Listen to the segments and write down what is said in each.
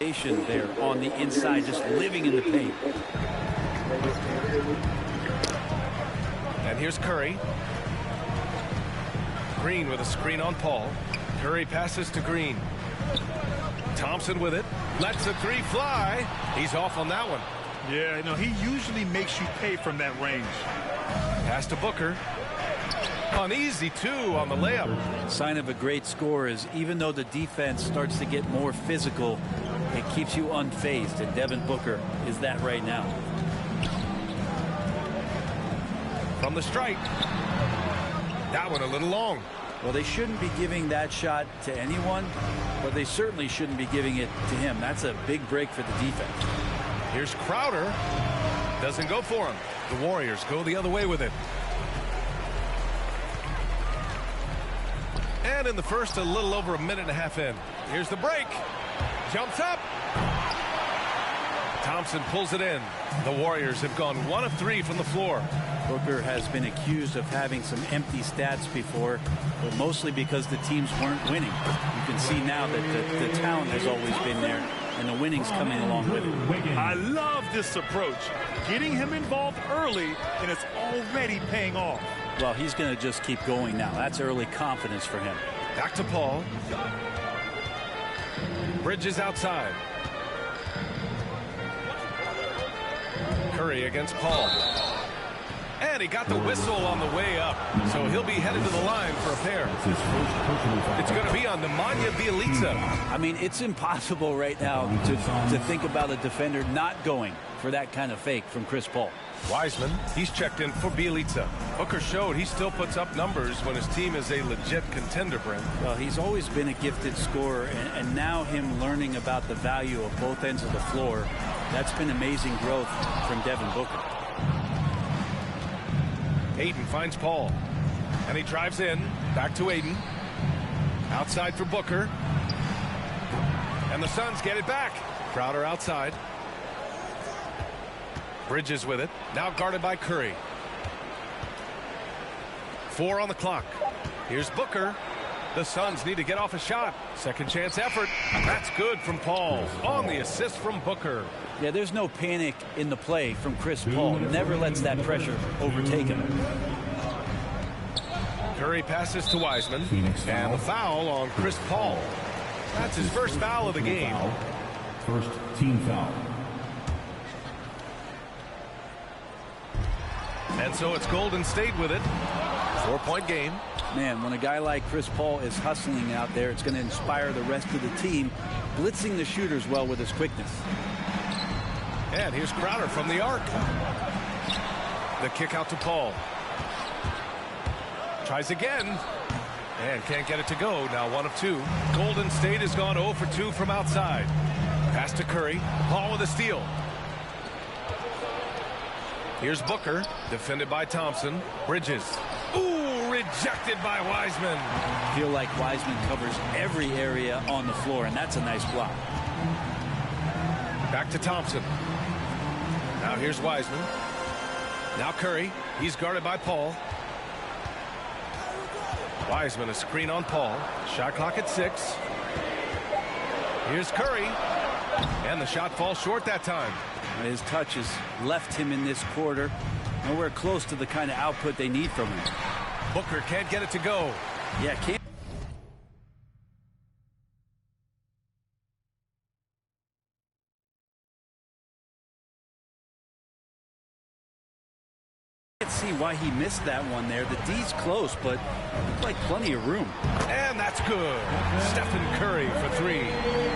there on the inside, just living in the paint. And here's Curry. Green with a screen on Paul. Curry passes to Green. Thompson with it. Lets a three fly. He's off on that one. Yeah, you know, he usually makes you pay from that range. Pass to Booker. An easy two on the layup. Sign of a great score is even though the defense starts to get more physical, it keeps you unfazed, and Devin Booker is that right now. From the stripe. That one a little long. Well, they shouldn't be giving that shot to anyone, but they certainly shouldn't be giving it to him. That's a big break for the defense. Here's Crowder. Doesn't go for him. The Warriors go the other way with it. And in the first, a little over a minute and a half in. Here's the break. Jumps up. Thompson pulls it in. The Warriors have gone 1 of 3 from the floor. Booker has been accused of having some empty stats before, but mostly because the teams weren't winning. You can see now that the talent has always been there, and the winning's coming along with it. I love this approach. Getting him involved early, and it's already paying off. Well, he's going to just keep going now. That's early confidence for him. Back to Paul. Bridges outside. Curry against Paul. And he got the whistle on the way up. So he'll be headed to the line for a pair. It's going to be on Nemanja Bjelica. I mean, it's impossible right now to think about a defender not going for that kind of fake from Chris Paul. Wiseman, he's checked in for Bjelica. Booker showed he still puts up numbers when his team is a legit contender, Brent. Well, he's always been a gifted scorer, and now him learning about the value of both ends of the floor, that's been amazing growth from Devin Booker. Ayton finds Paul, and he drives in. Back to Ayton. Outside for Booker. And the Suns get it back. Crowder outside. Bridges with it. Now guarded by Curry. 4 on the clock. Here's Booker. The Suns need to get off a shot. Second chance effort. That's good from Paul. On the assist from Booker. Yeah, there's no panic in the play from Chris Paul. Never lets that pressure overtake him. Curry passes to Wiseman. And the foul on Chris Paul. That's his first foul of the game. First team foul. And so it's Golden State with it. 4-point game. Man, when a guy like Chris Paul is hustling out there, it's going to inspire the rest of the team, blitzing the shooters well with his quickness. And here's Crowder from the arc. The kick out to Paul. Tries again. And can't get it to go. Now 1 of 2. Golden State has gone 0 for 2 from outside. Pass to Curry. Paul with a steal. Here's Booker. Defended by Thompson. Bridges. Ooh, rejected by Wiseman. I feel like Wiseman covers every area on the floor, and that's a nice block. Back to Thompson. Now here's Wiseman. Now Curry. He's guarded by Paul. Wiseman, a screen on Paul. Shot clock at 6. Here's Curry. And the shot falls short that time. His touch has left him in this quarter. Nowhere close to the kind of output they need from him. Booker can't get it to go. Yeah, can't. See why he missed that one there. The D's close, but looked like plenty of room. And that's good. Stephen Curry for 3.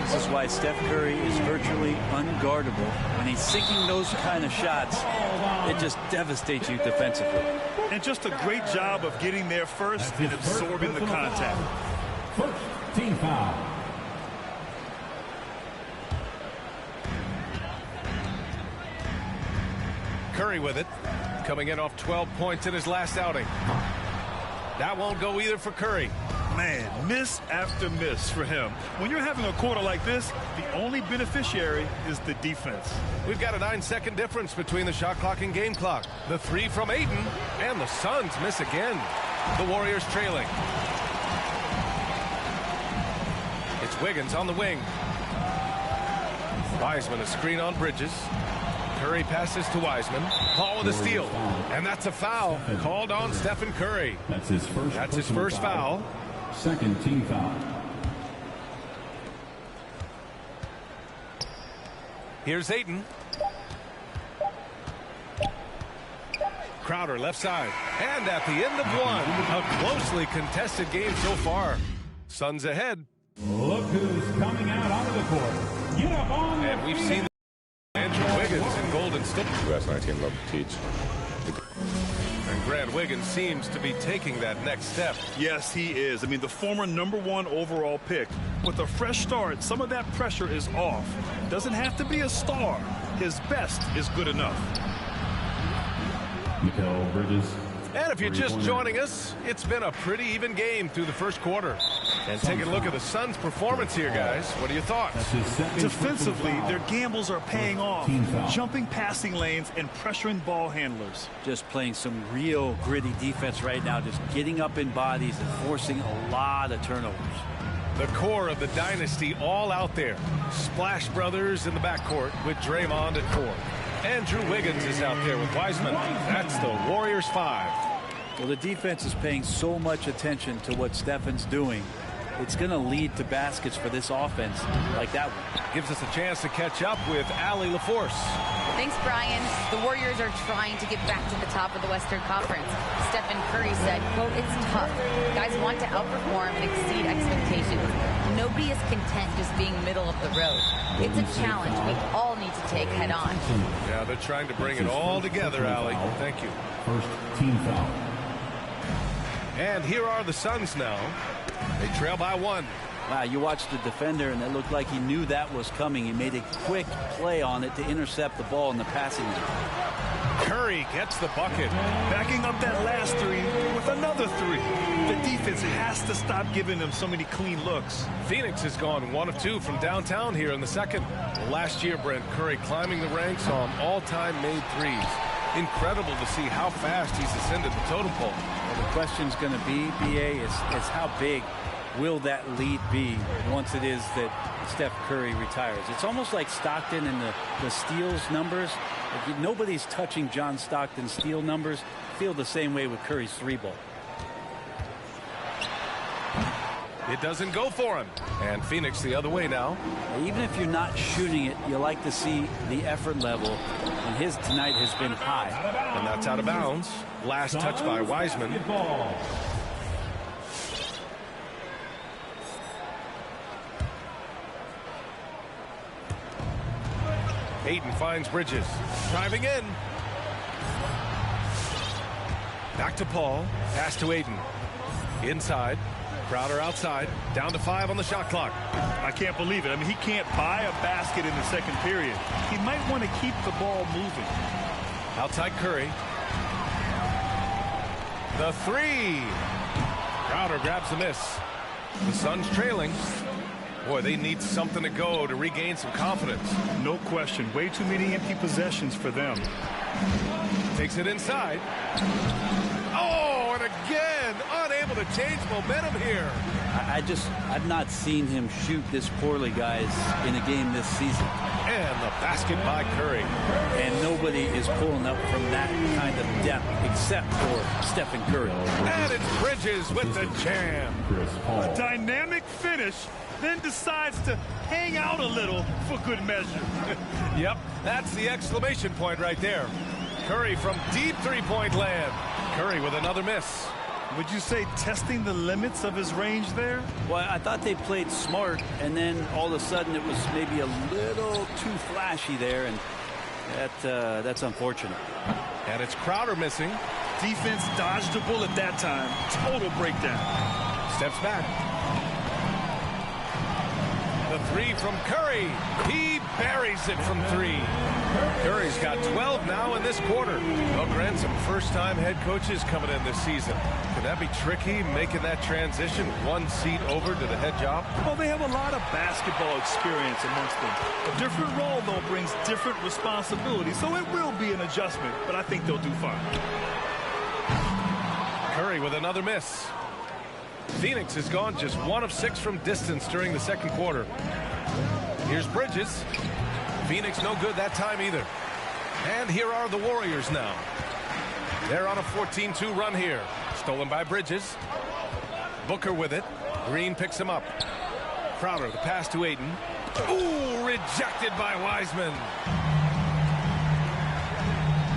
This is why Steph Curry is virtually unguardable. When he's sinking those kind of shots, it just devastates you defensively. And just a great job of getting there first and absorbing the contact. First team foul. Curry with it. Coming in off 12 points in his last outing. That won't go either for Curry. Man, miss after miss for him. When you're having a quarter like this, the only beneficiary is the defense. We've got a 9-second difference between the shot clock and game clock. The 3 from Ayton, and the Suns miss again. The Warriors trailing. It's Wiggins on the wing. Wiseman, a screen on Bridges. Curry passes to Wiseman. Paul with a steal. And that's a foul called on Stephen Curry. That's his first foul. Second team foul. Here's Ayton. Crowder left side. And at the end of one, a closely contested game so far. Suns ahead. Look who's coming out onto the court. Get up on And we've seen Andrew Wiggins in Golden State. US 19 love to teach. And Grant Wiggins seems to be taking that next step. Yes, he is. I mean, the former #1 overall pick. With a fresh start, some of that pressure is off. Doesn't have to be a star. His best is good enough. Mikal Bridges. And if you're just joining us, it's been a pretty even game through the first quarter. And taking a look at the Suns' performance here, guys. What are your thoughts? Defensively, their gambles are paying off. Jumping passing lanes and pressuring ball handlers. Just playing some real gritty defense right now. Just getting up in bodies and forcing a lot of turnovers. The core of the dynasty all out there. Splash Brothers in the backcourt with Draymond at 4. Andrew Wiggins is out there with Wiseman. That's the Warriors 5. Well, the defense is paying so much attention to what Stephen's doing. It's going to lead to baskets for this offense like that one. Gives us a chance to catch up with Allie LaForce. Thanks, Brian. The Warriors are trying to get back to the top of the Western Conference. Stephen Curry said, quote, "It's tough. Guys want to outperform and exceed expectations. Nobody is content just being middle of the road. It's a challenge we all need to take head on." Yeah, they're trying to bring it all together, Allie. Thank you. First team foul. And here are the Suns now. They trail by 1. Wow, you watched the defender, and it looked like he knew that was coming. He made a quick play on it to intercept the ball in the passing lane. Curry gets the bucket. Backing up that last three with another 3. The defense has to stop giving them so many clean looks. Phoenix has gone 1 of 2 from downtown here in the second. Last year, Brent, Curry climbing the ranks on all-time made threes. Incredible to see how fast he's ascended the totem pole. Well, the question's going to be, BA, is how big will that lead be once it is that Steph Curry retires? It's almost like Stockton and the steals numbers. Nobody's touching John Stockton's steal numbers. Feel the same way with Curry's 3-ball. It doesn't go for him. And Phoenix the other way now. Even if you're not shooting it, you like to see the effort level. And his tonight has been high. And that's out of bounds. Last touch by Wiseman. Ayton finds Bridges. Driving in. Back to Paul. Pass to Ayton. Inside. Crowder outside. Down to 5 on the shot clock. I can't believe it. I mean, he can't buy a basket in the second period. He might want to keep the ball moving. Outside Curry. The 3. Crowder grabs the miss. The Suns trailing. Boy, they need something to go to regain some confidence. No question. Way too many empty possessions for them. Takes it inside. Oh, and again, unable to change momentum here. I've not seen him shoot this poorly, guys, in a game this season. And the basket by Curry. And nobody is pulling up from that kind of depth except for Stephen Curry. And it's Bridges with the jam. A dynamic finish, then decides to hang out a little for good measure. Yep, that's the exclamation point right there. Curry from deep three-point land. Curry with another miss. Would you say testing the limits of his range there? Well, I thought they played smart, and then all of a sudden it was maybe a little too flashy there, and that's unfortunate. And it's Crowder missing. Defense dodged a bullet that time. Total breakdown. Steps back. The 3 from Curry. He buries it from 3. Curry's got 12 now in this quarter. Well, Grant, some first-time head coaches coming in this season. Could that be tricky, making that transition one seat over to the head job? Well, they have a lot of basketball experience amongst them. A different role, though, brings different responsibilities, so it will be an adjustment, but I think they'll do fine. Curry with another miss. Phoenix has gone just 1 of 6 from distance during the second quarter. Here's Bridges. Phoenix no good that time either. And here are the Warriors now. They're on a 14-2 run here. Stolen by Bridges. Booker with it. Green picks him up. Crowder, the pass to Ayton. Ooh, rejected by Wiseman.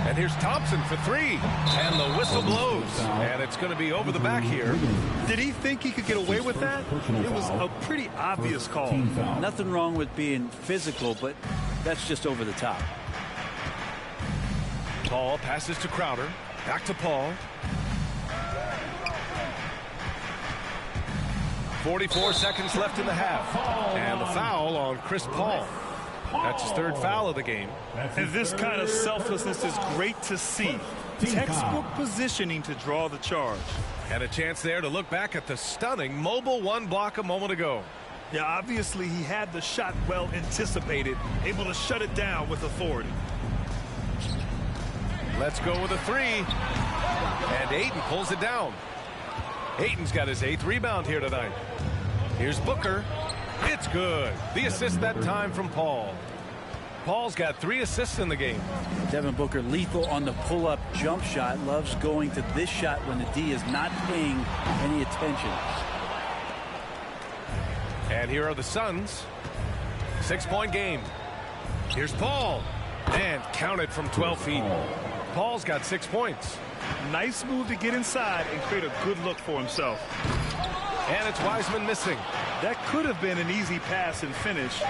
And here's Thompson for three. And the whistle blows. And it's going to be over the back here. Did he think he could get away with that? It was a pretty obvious call. Nothing wrong with being physical, but that's just over the top. Paul passes to Crowder. Back to Paul. 44 seconds left in the half. And the foul on Chris Paul. That's his third foul of the game. And this kind of selflessness is great to see. Textbook positioning to draw the charge. And a chance there to look back at the stunning mobile one block a moment ago. Yeah, obviously he had the shot well anticipated, able to shut it down with authority. Let's go with a three. And Ayton pulls it down. Ayton's got his 8th rebound here tonight. Here's Booker. It's good. The assist that time from Paul. Paul's got 3 assists in the game. Devin Booker lethal on the pull-up jump shot. Loves going to this shot when the D is not paying any attention. And here are the Suns. 6-point game. Here's Paul. And counted from 12 feet. Paul's got 6 points. Nice move to get inside and create a good look for himself. And it's Wiseman missing. That could have been an easy pass and finish.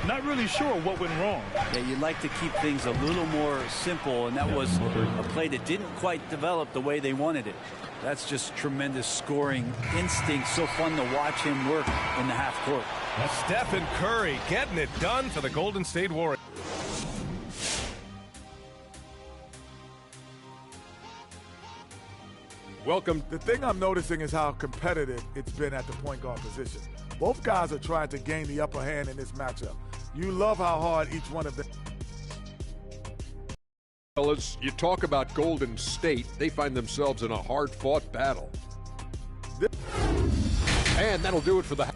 Not really sure what went wrong. Yeah, you'd like to keep things a little more simple, and that was a play that didn't quite develop the way they wanted it. That's just tremendous scoring instinct. So fun to watch him work in the half court. Stephen Curry getting it done for the Golden State Warriors. Welcome. The thing I'm noticing is how competitive it's been at the point guard position. Both guys are trying to gain the upper hand in this matchup. You love how hard each one of them. Fellas, you talk about Golden State, they find themselves in a hard-fought battle. And that'll do it for the...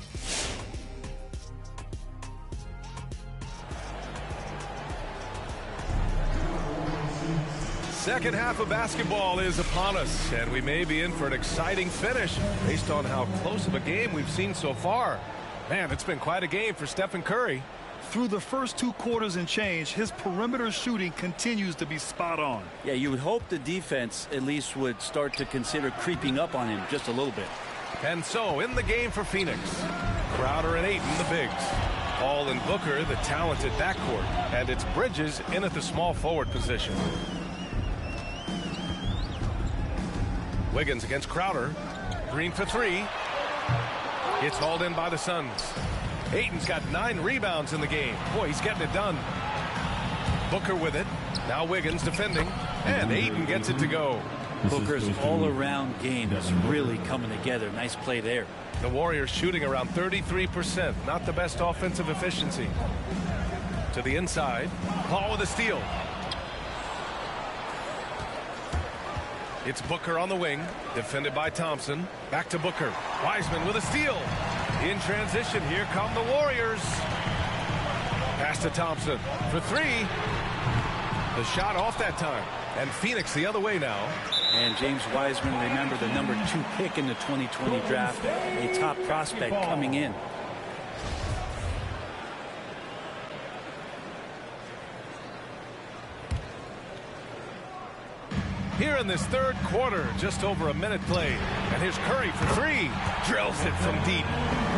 Second half of basketball is upon us, and we may be in for an exciting finish based on how close of a game we've seen so far. Man, it's been quite a game for Stephen Curry. Through the first 2 quarters and change, his perimeter shooting continues to be spot on. Yeah, you would hope the defense at least would start to consider creeping up on him just a little bit. And so in the game for Phoenix, Crowder and Ayton, the bigs. Paul and Booker, the talented backcourt. And it's Bridges in at the small forward position. Wiggins against Crowder. Green for 3. It's hauled in by the Suns. Ayton's got 9 rebounds in the game. Boy, he's getting it done. Booker with it. Now Wiggins defending. And Ayton gets it to go. Booker's all-around game is really coming together. Nice play there. The Warriors shooting around 33%. Not the best offensive efficiency. To the inside. Paul with a steal. It's Booker on the wing, defended by Thompson. Back to Booker. Wiseman with a steal. In transition, here come the Warriors. Pass to Thompson for 3. The shot off that time. And Phoenix the other way now. And James Wiseman, remember, the #2 pick in the 2020 draft, a top prospect coming in. Here in this third quarter, just over a minute played. And here's Curry for 3. Drills it from deep.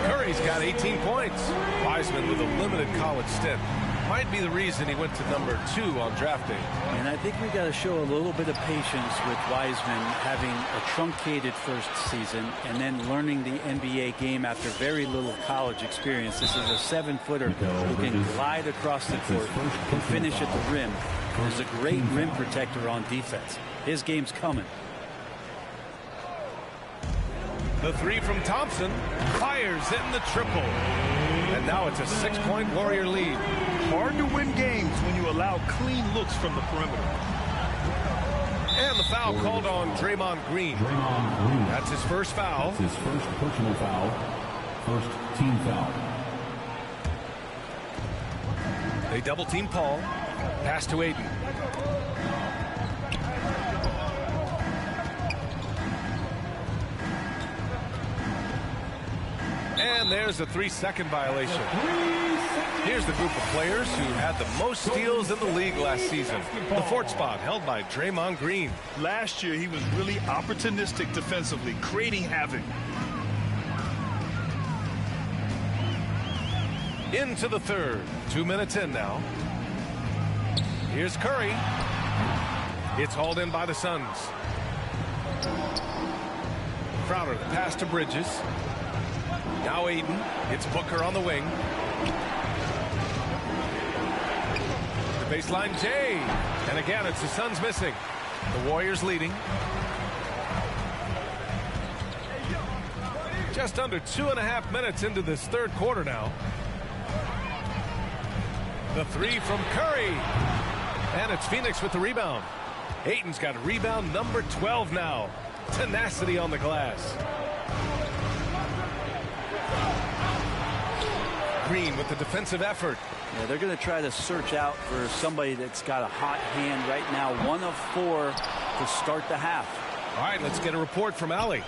Curry's got 18 points. Wiseman with a limited college stint. Might be the reason he went to #2 on draft day. And I think we got to show a little bit of patience with Wiseman having a truncated first season and then learning the NBA game after very little college experience. This is a 7-footer who can glide across the court and finish at the rim. There's a great rim protector on defense. His game's coming. The 3 from Thompson fires in the triple. And now it's a 6-point Warrior lead. Hard to win games when you allow clean looks from the perimeter. And the foul called on Draymond Green. That's his first foul. That's his first personal foul. First team foul. They double team Paul. Pass to Ayton. And there's a 3-second violation. Here's the group of players who had the most steals in the league last season. The fourth spot held by Draymond Green. Last year, he was really opportunistic defensively, creating havoc. Into the third. 2 minutes in now. Here's Curry. It's hauled in by the Suns. Crowder, the pass to Bridges. Now Ayton. It's Booker on the wing. The baseline Jay. And again, it's the Suns missing. The Warriors leading. Just under 2.5 minutes into this third quarter now. The three from Curry. And it's Phoenix with the rebound. Ayton's got rebound number 12 now. Tenacity on the glass. Green with the defensive effort. Yeah, they're going to try to search out for somebody that's got a hot hand right now. 1 of 4 to start the half. All right, let's get a report from Allie.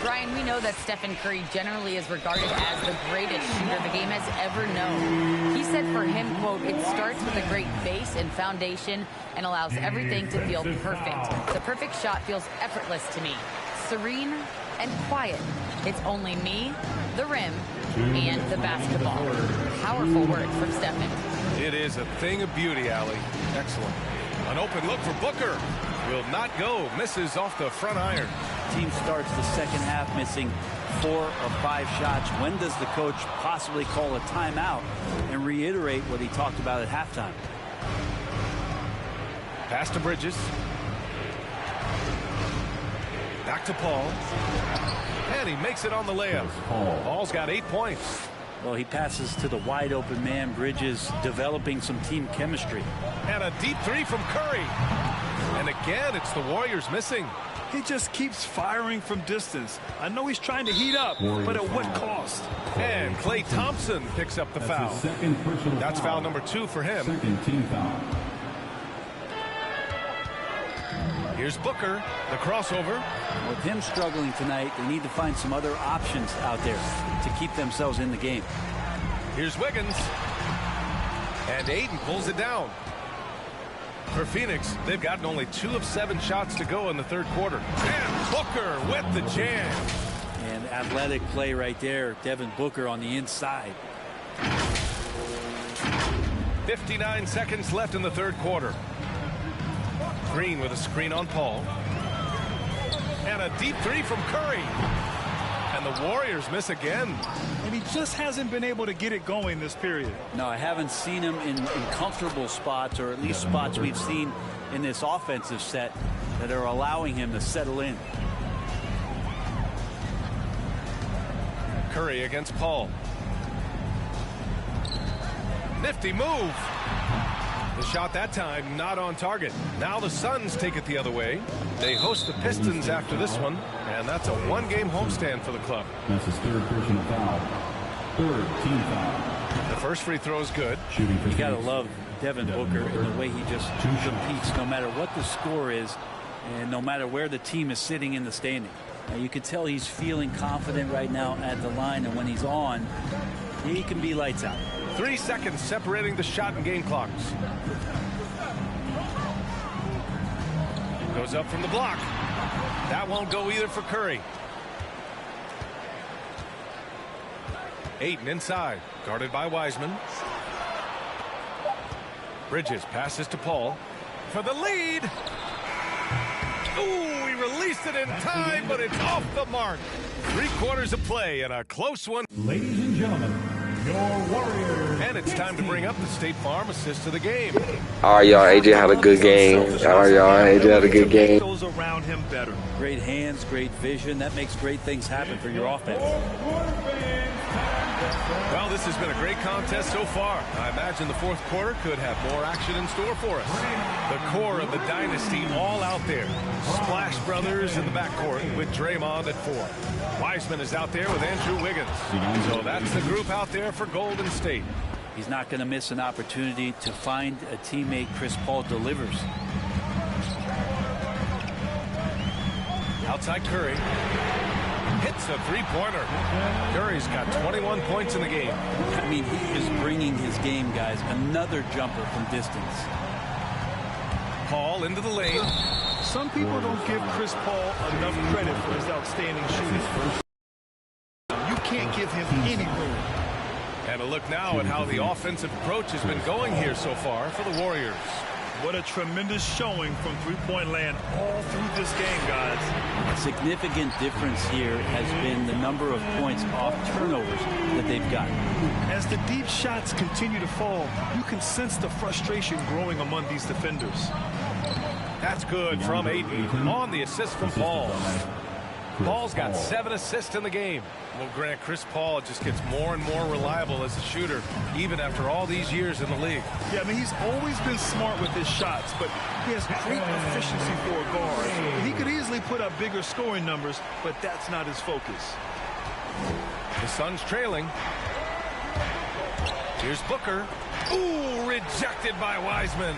Brian, we know that Stephen Curry generally is regarded as the greatest shooter the game has ever known. He said for him, quote, "It starts with a great base and foundation and allows everything to feel perfect. The perfect shot feels effortless to me, serene and quiet. It's only me, the rim, and the basketball." Powerful word from Stephen. It is a thing of beauty, Allie. Excellent. An open look for Booker. Will not go. Misses off the front iron. Team starts the second half missing 4 of 5 shots. When does the coach possibly call a timeout and reiterate what he talked about at halftime? Pass to Bridges. Back to Paul. And he makes it on the layup. Paul's got 8 points. Well, he passes to the wide open man. Bridges developing some team chemistry. And a deep three from Curry. And again, it's the Warriors missing. He just keeps firing from distance. I know he's trying to heat up, but at what cost? And Klay Thompson picks up the foul. That's foul number 2 for him. Second team foul. Here's Booker, the crossover. With him struggling tonight, they need to find some other options out there to keep themselves in the game. Here's Wiggins. And Ayton pulls it down. For Phoenix, they've gotten only 2 of 7 shots to go in the third quarter. And Booker with the jam. And athletic play right there. Devin Booker on the inside. 59 seconds left in the third quarter. Green with a screen on Paul. And a deep three from Curry. And the Warriors miss again. And he just hasn't been able to get it going this period. No, I haven't seen him in comfortable spots, or at least spots we've seen in this offensive set that are allowing him to settle in. Curry against Paul. Nifty move. The shot that time not on target. Now the Suns take it the other way. They host the Pistons after this one, and that's a 1-game homestand for the club. That's his third personal foul. Third team foul. The first free throw is good. Shooting for You got to Phoenix. love Devin Booker and the way he just competes no matter what the score is and no matter where the team is sitting in the standing. You can tell he's feeling confident right now at the line, and when he's on, he can be lights out. 3 seconds separating the shot and game clocks. Goes up from the block. That won't go either for Curry. Ayton inside, guarded by Wiseman. Bridges passes to Paul for the lead. Ooh, he released it in time, but it's off the mark. 3 quarters of play and a close one. Ladies and gentlemen, your Warriors. And it's time to bring up the State Farm assist of the game. All right, y'all. AJ had a good game. All right, y'all. AJ had a good game. Those around him better. Great hands, great vision. That makes great things happen for your offense. Well, this has been a great contest so far. I imagine the fourth quarter could have more action in store for us. The core of the dynasty all out there. Splash Brothers in the backcourt with Draymond at 4. Wiseman is out there with Andrew Wiggins. So that's the group out there for Golden State. He's not going to miss an opportunity to find a teammate. Chris Paul delivers. Outside Curry. Hits a three-pointer. Curry's got 21 points in the game. I mean, he is bringing his game, guys. Another jumper from distance. Paul into the lane. Some people don't give Chris Paul enough credit for his outstanding shooting. You can't give him any room. And a look now at how the offensive approach has been going here so far for the Warriors. What a tremendous showing from three-point land all through this game, guys. A significant difference here has been the number of points off turnovers that they've gotten. As the deep shots continue to fall, you can sense the frustration growing among these defenders. That's good from Ayton on the assist from Paul. Paul's got 7 assists in the game. Well, Grant, Chris Paul just gets more and more reliable as a shooter, even after all these years in the league. Yeah, I mean, he's always been smart with his shots, but he has great efficiency for a guard. He could easily put up bigger scoring numbers, but that's not his focus. The Suns trailing. Here's Booker. Ooh, rejected by Wiseman.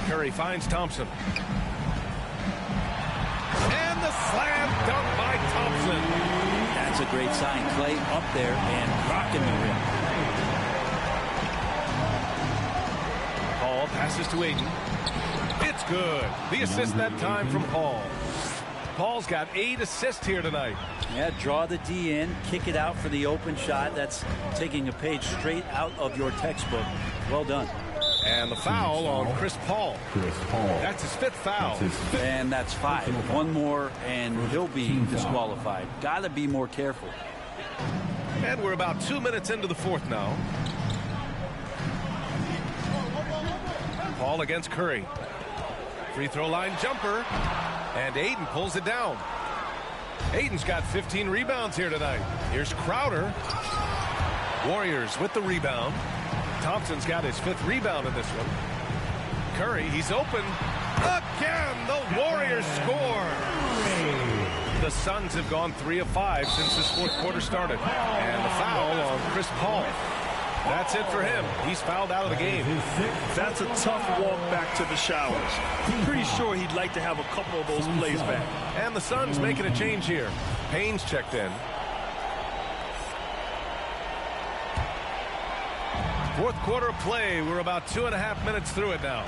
Curry finds Thompson. And the slam dunk by Thompson. That's a great sign. Clay up there and rocking the rim. Paul passes to Ayton. It's good. The assist that time from Paul. Paul's got 8 assists here tonight. Yeah, draw the D in, kick it out for the open shot. That's taking a page straight out of your textbook. Well done. And the foul on Chris Paul. That's his 5th foul. And that's 5. One more and he'll be disqualified. Got to be more careful. And we're about 2 minutes into the 4th now. Paul against Curry. Free throw line jumper. And Ayton pulls it down. Ayton's got 15 rebounds here tonight. Here's Crowder. Warriors with the rebound. Thompson's got his 5th rebound in this one. Curry, he's open. Again, the Warriors score. The Suns have gone 3 of 5 since this 4th quarter started. And the foul on Chris Paul. That's it for him. He's fouled out of the game. That's a tough walk back to the showers. Pretty sure he'd like to have a couple of those plays back. And the Suns making a change here. Payne's checked in. 4th quarter of play. We're about 2.5 minutes through it now.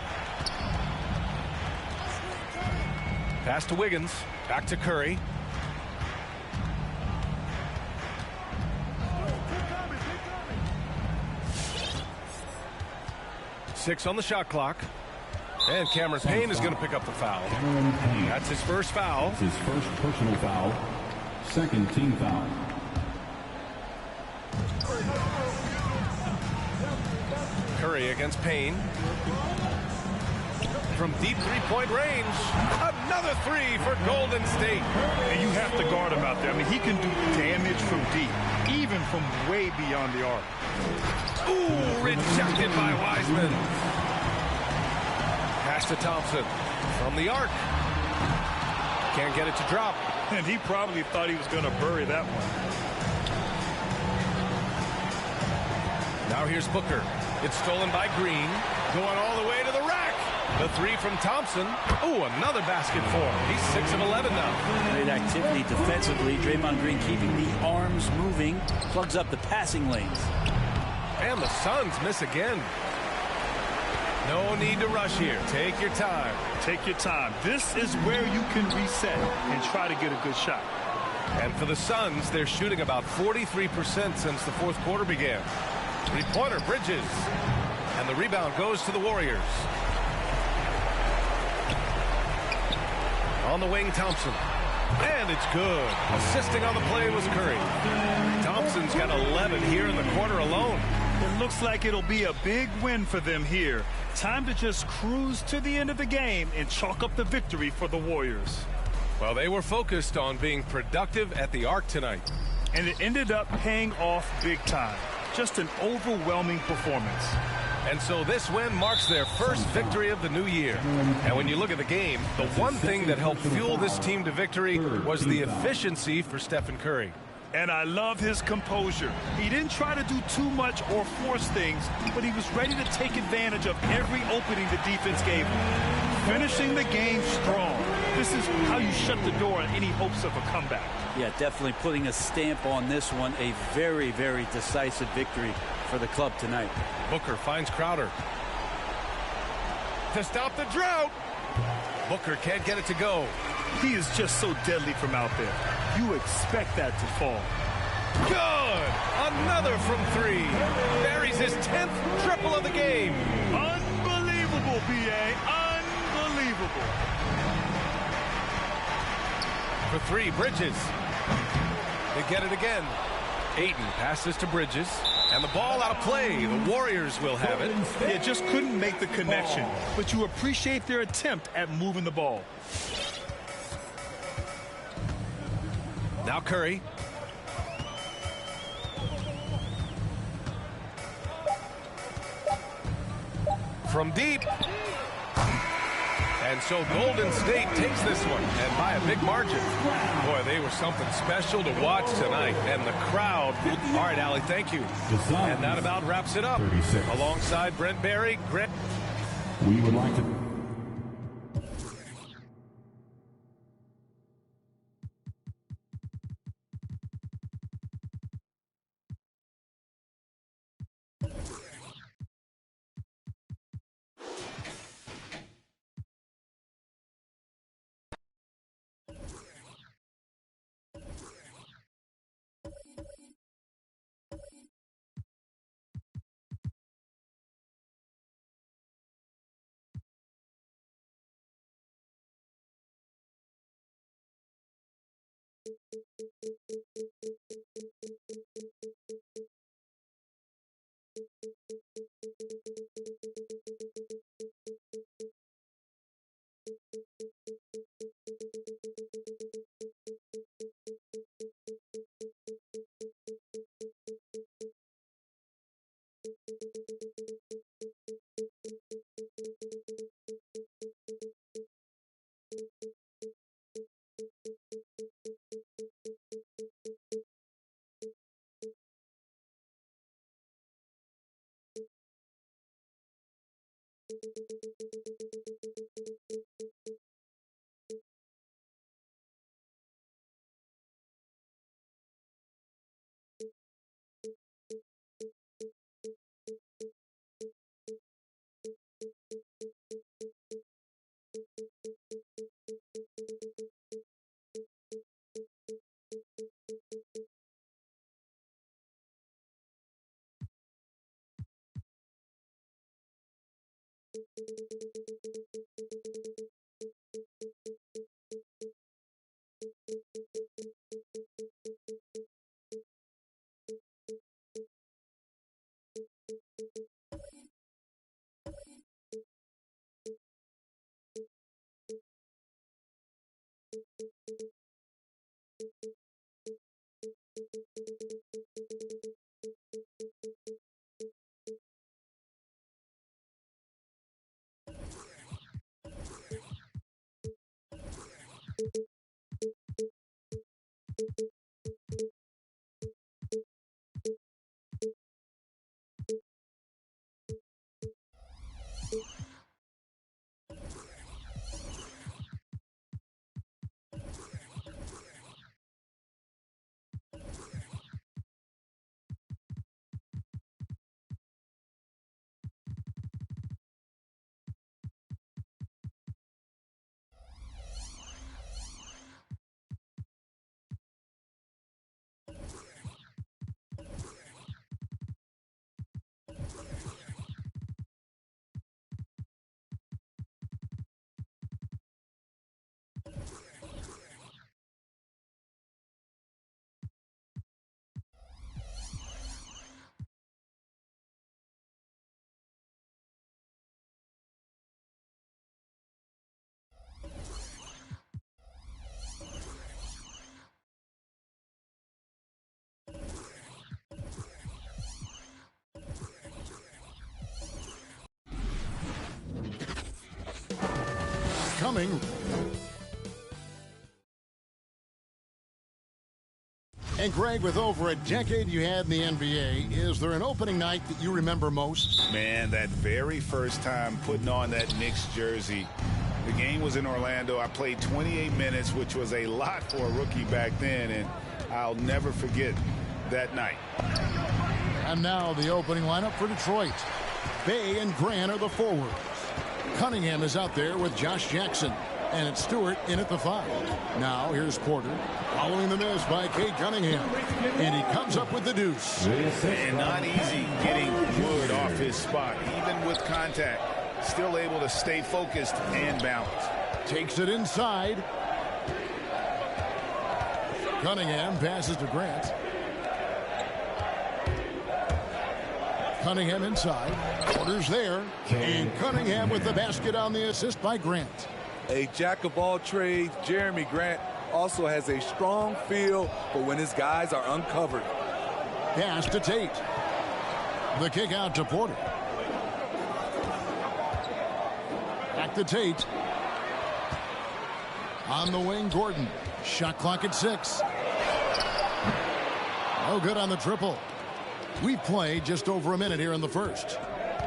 Pass to Wiggins. Back to Curry. Six on the shot clock. And Cameron Payne is going to pick up the foul. That's his 1st foul. His 1st personal foul. 2nd team foul. Curry against Payne. From deep three-point range. Another 3 for Golden State. And you have to guard him out there. I mean, he can do damage from deep, even from way beyond the arc. Ooh, rejected by Wiseman. Pass to Thompson from the arc. Can't get it to drop. And he probably thought he was going to bury that one. Now here's Booker. It's stolen by Green. Going all the way to the rack. The 3 from Thompson. Ooh, another basket for him. He's 6 of 11 now. Great activity defensively. Draymond Green keeping the arms moving. Plugs up the passing lanes. And the Suns miss again. No need to rush here. Take your time. Take your time. This is where you can reset and try to get a good shot. And for the Suns, they're shooting about 43% since the 4th quarter began. Three-pointer, Bridges. And the rebound goes to the Warriors. On the wing, Thompson. And it's good. Assisting on the play was Curry. Thompson's got 11 here in the quarter alone. It looks like it'll be a big win for them here. Time to just cruise to the end of the game and chalk up the victory for the Warriors. Well, they were focused on being productive at the arc tonight. And it ended up paying off big time. Just an overwhelming performance. And so this win marks their 1st victory of the new year. And when you look at the game, the one thing that helped fuel this team to victory was the efficiency for Stephen Curry. And I love his composure. He didn't try to do too much or force things, but he was ready to take advantage of every opening the defense gave him. Finishing the game strong. This is how you shut the door on any hopes of a comeback. Yeah, definitely putting a stamp on this one. A very, very decisive victory for the club tonight. Booker finds Crowder. To stop the drought. Booker can't get it to go. He is just so deadly from out there. You expect that to fall. Good! Another from three. Buries his 10th triple of the game. Unbelievable, B.A. Unbelievable. For three, Bridges. They get it again. Ayton passes to Bridges. And the ball out of play. The Warriors will have it. Yeah, just couldn't make the connection. But you appreciate their attempt at moving the ball. Now Curry. From deep. And so Golden State takes this one, and by a big margin. Boy, they were something special to watch tonight. And the crowd. All right, Allie, thank you. And that about wraps it up. 36. Alongside Brent Barry, We would like to... Coming. And Greg, with over a decade you had in the NBA, is there an opening night that you remember most? Man, that very first time putting on that Knicks jersey. The game was in Orlando. I played 28 minutes, which was a lot for a rookie back then, and I'll never forget that night. And now the opening lineup for Detroit. Bay and Grant are the forwards. Cunningham is out there with Josh Jackson. And it's Stewart in at the 5. Now here's Porter following the miss by Cade Cunningham. And he comes up with the deuce. And not easy getting Wood off his spot. Even with contact, still able to stay focused and balanced. Takes it inside. Cunningham passes to Grant. Cunningham inside. Porter's there. And Cunningham with the basket on the assist by Grant. A jack of all trades, Jeremy Grant also has a strong feel for when his guys are uncovered. Pass to Tate. The kick out to Porter. Back to Tate. On the wing, Gordon. Shot clock at 6. No good on the triple. We've played just over a minute here in the first.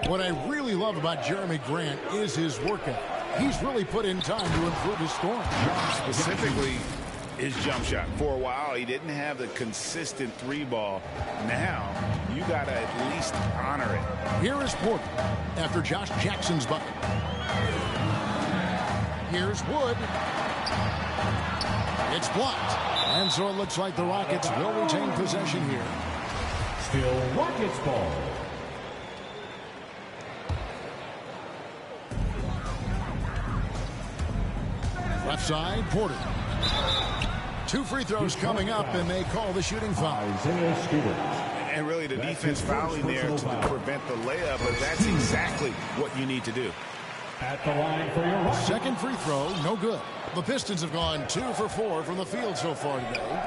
What I really love about Jeremy Grant is his workout. He's really put in time to improve his scoring. Specifically, his jump shot. For a while, he didn't have the consistent 3-ball. Now, you got to at least honor it. Here is Porter after Josh Jackson's bucket. Here's Wood. It's blocked. And so it looks like the Rockets will retain possession here. Still Rockets ball. Left side, Porter. 2 free throws coming up, and they call the shooting foul. And really, the defense fouling there to prevent the layup, but that's exactly what you need to do. At the line for your right. Second free throw, no good. The Pistons have gone 2 for 4 from the field so far today.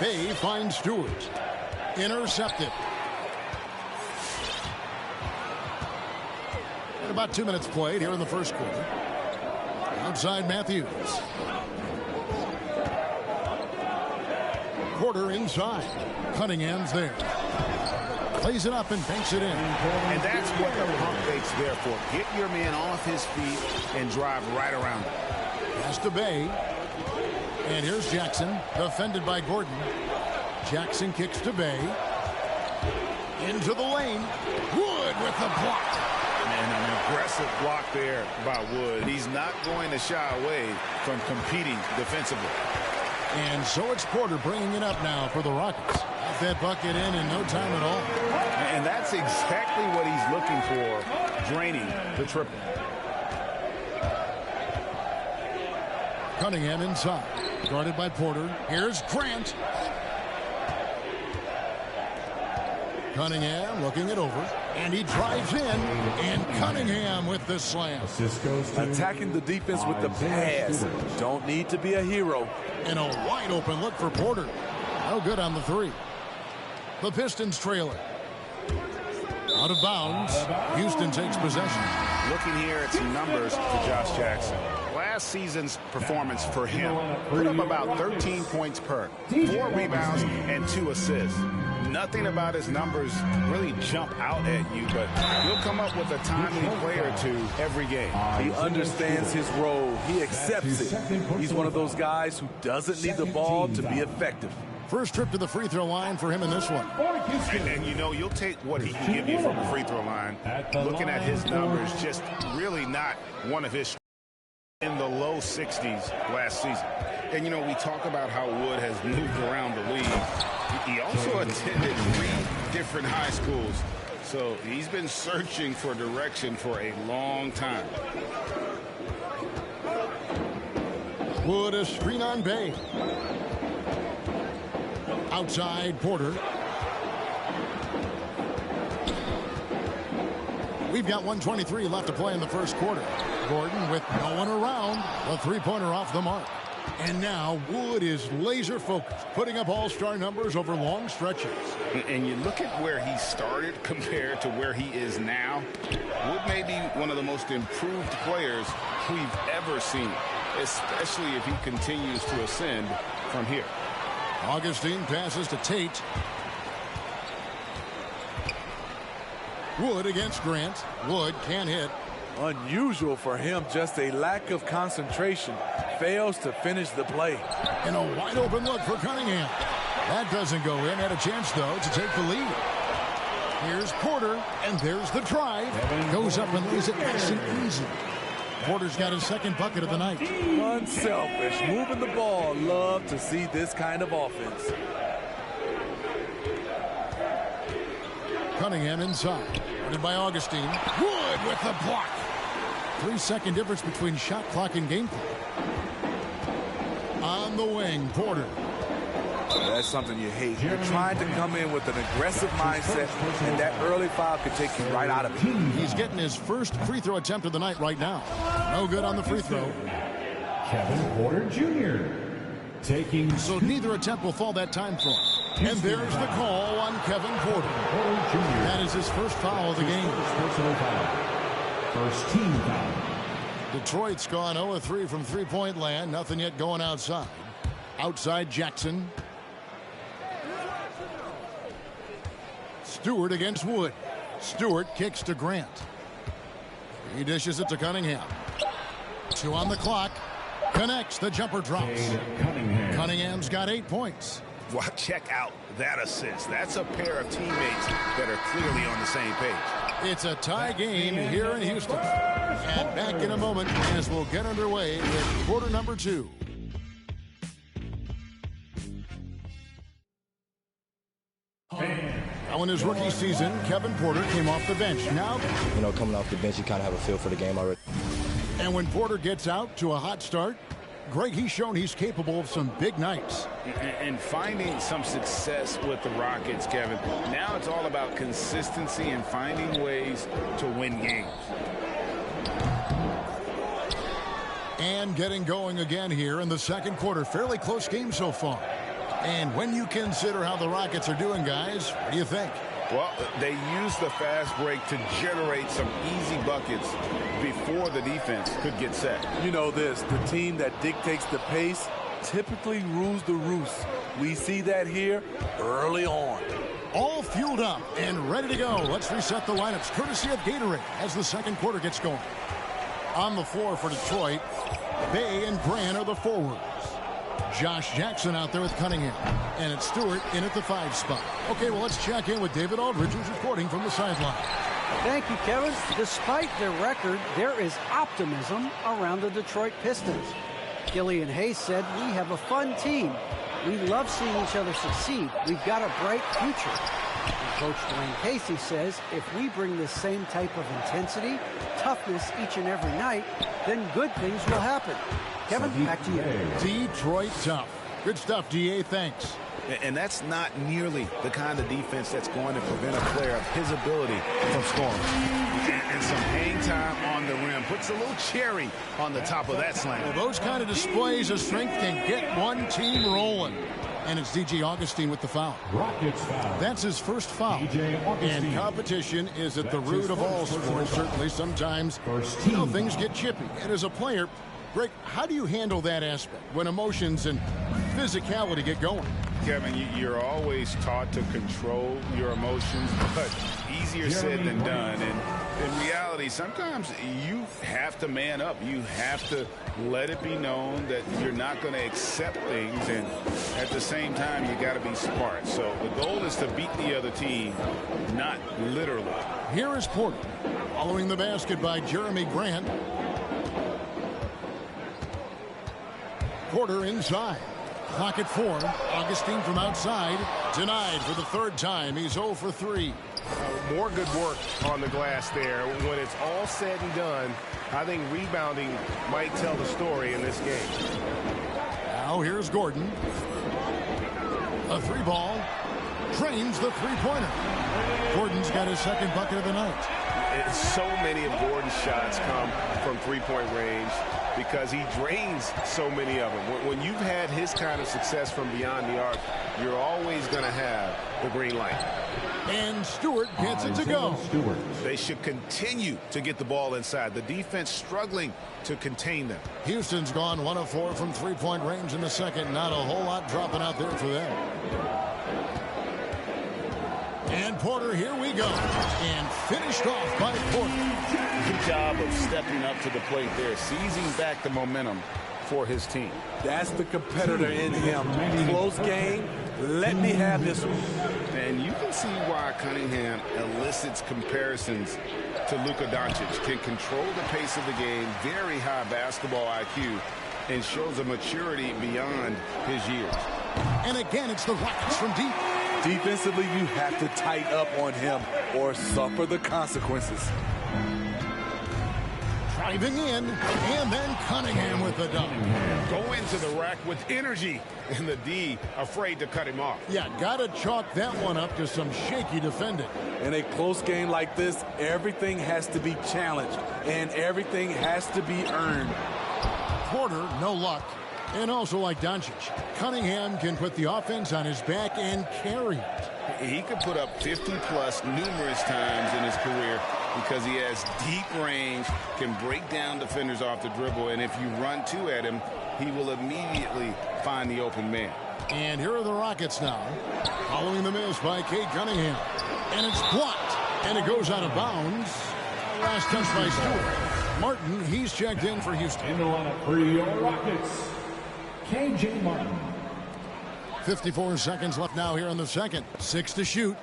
Bay finds Stewart. Intercepted. And about 2 minutes played here in the first quarter. Outside Matthews. Porter inside. Cunningham's there. Plays it up and banks it in. And that's what the pump fake's there for. Get your man off his feet and drive right around him. Pass to Bay. And here's Jackson, defended by Gordon. Jackson kicks to Bay. Into the lane. Wood with the block. And an aggressive block there by Wood. He's not going to shy away from competing defensively. And so it's Porter bringing it up now for the Rockets. Got that bucket in no time at all. And that's exactly what he's looking for, draining the triple. Cunningham inside. Guarded by Porter. Here's Grant. Cunningham looking it over. And he drives in. And Cunningham with the slam. Attacking the defense with the pass. Don't need to be a hero. And a wide open look for Porter. No good on the 3. The Pistons trail it. Out of bounds. Houston takes possession. Looking here at some numbers for Josh Jackson. Last season's performance for him put up about 13 points per, 4 rebounds, and 2 assists. Nothing about his numbers really jump out at you, but he'll come up with a timely play or 2 every game. He understands his role. He accepts it. He's one of those guys who doesn't need the ball to be effective. First trip to the free throw line for him in this one. And you know, you'll take what he can give you from the free throw line. Looking at his numbers, just really not one of his in the low 60s last season. And, you know, we talk about how Wood has moved around the league. He also attended 3 different high schools. So he's been searching for direction for a long time. Wood a screen on Bay. Outside Porter. We've got 1:23 left to play in the first quarter. Gordon with no one around. The 3-pointer off the mark. And now Wood is laser focused, putting up all-star numbers over long stretches. And you look at where he started compared to where he is now. Wood may be one of the most improved players we've ever seen, especially if he continues to ascend from here. Augustine passes to Tate. Wood against Grant. Wood can't hit. Unusual for him, just a lack of concentration. Fails to finish the play. And a wide open look for Cunningham. That doesn't go in. Had a chance, though, to take the lead. Here's Porter, and there's the drive. Goes up and lays it nice and easy. Porter's got his second bucket of the night. Unselfish, moving the ball. Love to see this kind of offense. Cunningham inside. Guarded by Augustine. Wood with the block. 3-second difference between shot clock and game clock. On the wing, Porter. That's something you hate. You're trying to come in with an aggressive mindset, and that early foul could take you right out of it. He's getting his first free throw attempt of the night right now. No good on the free throw. Kevin Porter Jr. taking. So neither attempt will fall that time for him. And there's the call on Kevin Porter. That is his first foul of the game. First team foul. Detroit's gone 0-3 from three-point land. Nothing yet going outside. Outside Jackson. Stewart against Wood. Stewart kicks to Grant. He dishes it to Cunningham. 2 on the clock. Connects. The jumper drops. Cunningham's got 8 points. Well, check out that assist. That's a pair of teammates that are clearly on the same page. It's a tie game here in Houston. And back in a moment as we'll get underway with quarter number 2. Now in his rookie season, Kevin Porter came off the bench. Now, coming off the bench, you kind of have a feel for the game already. And when Porter gets out to a hot start, Greg, he's shown he's capable of some big nights. And finding some success with the Rockets, Kevin. Now it's all about consistency and finding ways to win games. And getting going again here in the second quarter. Fairly close game so far. And when you consider how the Rockets are doing, guys, what do you think? Well, they use the fast break to generate some easy buckets before the defense could get set. You know this, the team that dictates the pace typically rules the roost. We see that here early on. All fueled up and ready to go. Let's reset the lineups courtesy of Gatorade as the second quarter gets going. On the floor for Detroit, Bay and Grant are the forwards. Josh Jackson out there with Cunningham. And it's Stewart in at the 5 spot. Okay, well, let's check in with David Aldridge, who's reporting from the sideline. Thank you, Kevin. Despite their record, there is optimism around the Detroit Pistons. Killian Hayes said, "We have a fun team. We love seeing each other succeed. We've got a bright future." And Coach Dwayne Casey says, if we bring this same type of intensity, toughness each and every night, then good things will happen. Kevin, back to you. Detroit tough. Good stuff, DA. Thanks. And that's not nearly the kind of defense that's going to prevent a player of his ability from scoring. And some hang time on the rim puts a little cherry on the top of that slam. Well, those kind of displays of strength can get one team rolling. And it's DJ Augustine with the foul. Rockets foul. That's his first foul. And competition is at the root of all sports. Certainly sometimes things get chippy. And as a player, Greg, how do you handle that aspect when emotions and physicality get going? Kevin, you're always taught to control your emotions, but easier said than done. And in reality, sometimes you have to man up. You have to let it be known that you're not going to accept things. And at the same time, you got to be smart. So the goal is to beat the other team, not literally. Here is Porter following the basket by Jeremy Grant. Porter inside. Clock at 4. Augustine from outside. Denied for the third time. He's 0 for 3. More good work on the glass there. When it's all said and done, I think rebounding might tell the story in this game. Now here's Gordon. A 3-ball. Trains the 3-pointer. Gordon's got his second bucket of the night. So many of Gordon's shots come from three-point range because he drains so many of them. When you've had his kind of success from beyond the arc, you're always going to have the green light. And Stewart gets it to go. They should continue to get the ball inside. The defense struggling to contain them. Houston's gone 1 of 4 from three-point range in the second. Not a whole lot dropping out there for them. And Porter, here we go. And finished off by Porter. Good job of stepping up to the plate there, seizing back the momentum for his team. That's the competitor in him. Close game. Let me have this one. And you can see why Cunningham elicits comparisons to Luka Doncic. Can control the pace of the game, very high basketball IQ, and shows a maturity beyond his years. And again, it's the Rockets from deep. Defensively, you have to tighten up on him or suffer the consequences. Driving in, and then Cunningham with the dunk. Go into the rack with energy, and the D afraid to cut him off. Yeah, gotta chalk that one up to some shaky defending. In a close game like this, everything has to be challenged, and everything has to be earned. Porter, no luck. And also like Doncic, Cunningham can put the offense on his back and carry it. He could put up 50-plus numerous times in his career because he has deep range, can break down defenders off the dribble, and if you run two at him, he will immediately find the open man. And here are the Rockets now, following the miss by Cade Cunningham. And it's blocked, and it goes out of bounds. Last touch by Stewart. Martin, he's checked in for Houston. In the lineup for your Rockets, K.J. Martin. 54 seconds left now here in the second. 6 to shoot.